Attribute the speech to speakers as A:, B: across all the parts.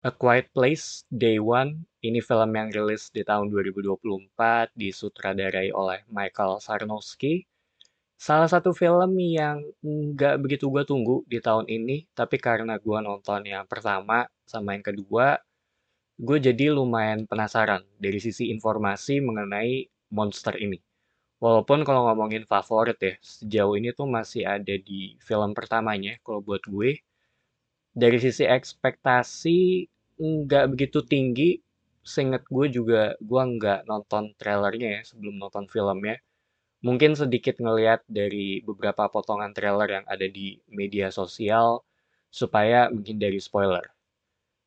A: A Quiet Place Day One, ini film yang rilis di tahun 2024, disutradarai oleh Michael Sarnowski. Salah satu film yang nggak begitu gue tunggu di tahun ini, tapi karena gue nonton yang pertama sama yang kedua, gue jadi lumayan penasaran dari sisi informasi mengenai monster ini. Walaupun kalau ngomongin favorit ya, sejauh ini tuh masih ada di film pertamanya kalau buat gue. Dari sisi ekspektasi nggak begitu tinggi, seinget gue juga gue nggak nonton trailernya ya sebelum nonton filmnya. Mungkin sedikit ngeliat dari beberapa potongan trailer yang ada di media sosial supaya menghindari spoiler.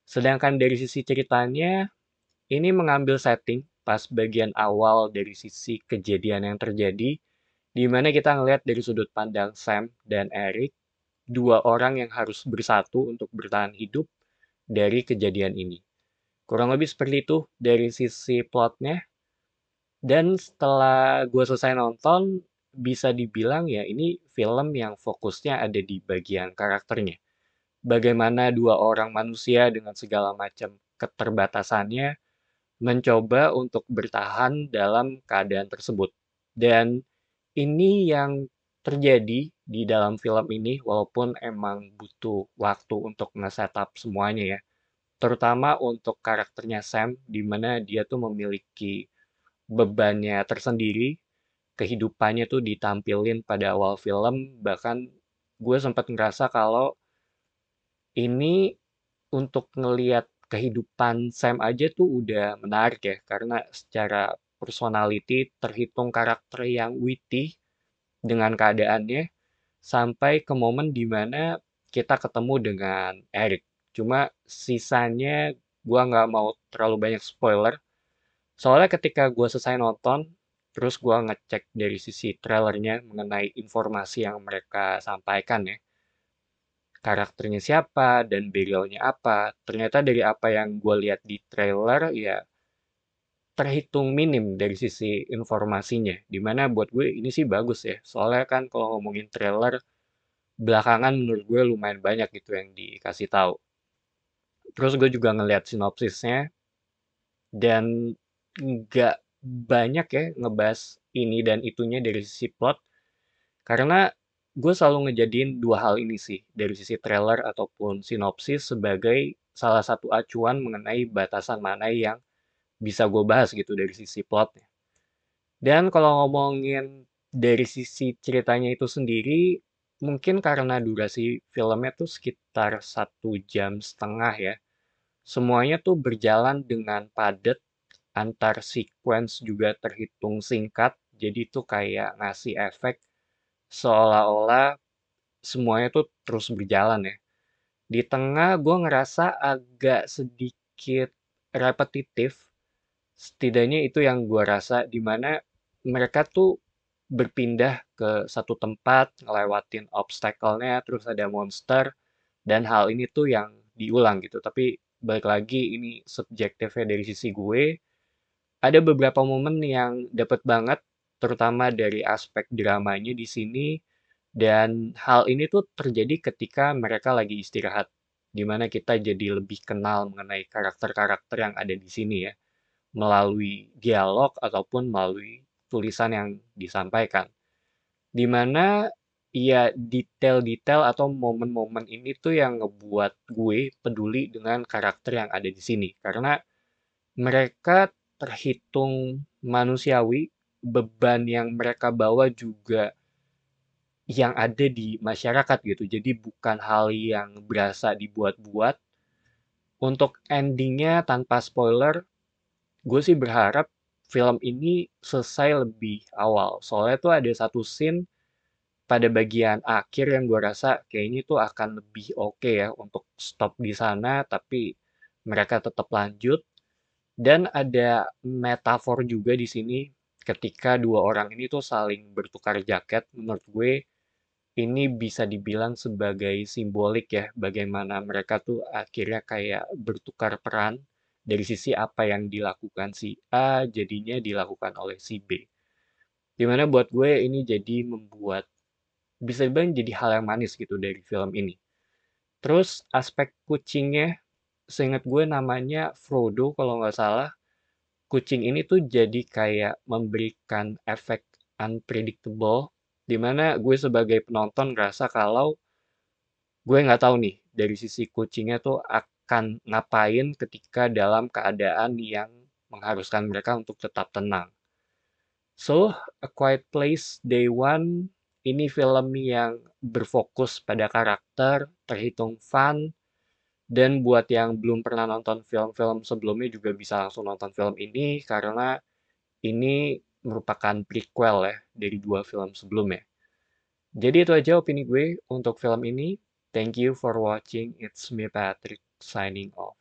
A: Sedangkan dari sisi ceritanya, ini mengambil setting pas bagian awal dari sisi kejadian yang terjadi, di mana kita ngelihat dari sudut pandang Sam dan Eric, dua orang yang harus bersatu untuk bertahan hidup dari kejadian ini. Kurang lebih seperti itu dari sisi plotnya. Dan setelah gue selesai nonton, bisa dibilang ya ini film yang fokusnya ada di bagian karakternya. Bagaimana dua orang manusia dengan segala macam keterbatasannya mencoba untuk bertahan dalam keadaan tersebut. Dan ini yang terjadi di dalam film ini, walaupun emang butuh waktu untuk nge-setup semuanya ya. Terutama untuk karakternya Sam, di mana dia tuh memiliki bebannya tersendiri, kehidupannya tuh ditampilin pada awal film, bahkan gue sempat ngerasa kalau ini untuk ngelihat kehidupan Sam aja tuh udah menarik ya, karena secara personality terhitung karakter yang witty dengan keadaannya, sampai ke momen dimana kita ketemu dengan Eric. Cuma sisanya gua nggak mau terlalu banyak spoiler, soalnya ketika gua selesai nonton, terus gua ngecek dari sisi trailernya mengenai informasi yang mereka sampaikan ya, karakternya siapa dan backgroundnya apa. Ternyata dari apa yang gue lihat di trailer ya terhitung minim dari sisi informasinya. Dimana buat gue ini sih bagus ya. Soalnya kan kalau ngomongin trailer belakangan menurut gue lumayan banyak gitu yang dikasih tahu. Terus gue juga ngeliat sinopsisnya dan nggak banyak ya ngebahas ini dan itunya dari sisi plot. Karena gue selalu ngejadiin dua hal ini sih, dari sisi trailer ataupun sinopsis sebagai salah satu acuan mengenai batasan mana yang bisa gue bahas gitu dari sisi plotnya. Dan kalau ngomongin dari sisi ceritanya itu sendiri, mungkin karena durasi filmnya tuh sekitar 1,5 jam ya. Semuanya tuh berjalan dengan padat, antar sequence juga terhitung singkat, jadi tuh kayak ngasih efek seolah-olah semuanya tuh terus berjalan ya. Di tengah gue ngerasa agak sedikit repetitif, setidaknya itu yang gue rasa, dimana mereka tuh berpindah ke satu tempat, ngelewatin obstacle-nya, terus ada monster, dan hal ini tuh yang diulang gitu. Tapi balik lagi ini subjektifnya dari sisi gue, ada beberapa momen yang dapet banget, terutama dari aspek dramanya di sini, dan hal ini tuh terjadi ketika mereka lagi istirahat, di mana kita jadi lebih kenal mengenai karakter-karakter yang ada di sini ya, melalui dialog ataupun melalui tulisan yang disampaikan. Di mana ya detail-detail atau momen-momen ini tuh yang ngebuat gue peduli dengan karakter yang ada di sini. Karena mereka terhitung manusiawi, beban yang mereka bawa juga yang ada di masyarakat gitu. Jadi bukan hal yang berasa dibuat-buat. Untuk endingnya tanpa spoiler, gue sih berharap film ini selesai lebih awal. Soalnya tuh ada satu scene pada bagian akhir yang gue rasa kayaknya tuh akan lebih oke ya untuk stop di sana, tapi mereka tetap lanjut. Dan ada metafor juga di sini ketika dua orang ini tuh saling bertukar jaket. Menurut gue ini bisa dibilang sebagai simbolik ya, bagaimana mereka tuh akhirnya kayak bertukar peran dari sisi apa yang dilakukan si A jadinya dilakukan oleh si B. Dimana buat gue ini jadi membuat bisa dibilang jadi hal yang manis gitu dari film ini. Terus aspek kucingnya, seingat gue namanya Frodo kalau nggak salah. Kucing ini tuh jadi kayak memberikan efek unpredictable, di mana gue sebagai penonton ngerasa kalau gue nggak tahu nih dari sisi kucingnya tuh akan ngapain ketika dalam keadaan yang mengharuskan mereka untuk tetap tenang. So, A Quiet Place Day One ini film yang berfokus pada karakter, terhitung fun, dan buat yang belum pernah nonton film-film sebelumnya juga bisa langsung nonton film ini karena ini merupakan prequel ya dari dua film sebelumnya. Jadi itu aja opini gue untuk film ini. Thank you for watching. It's me Patrick signing off.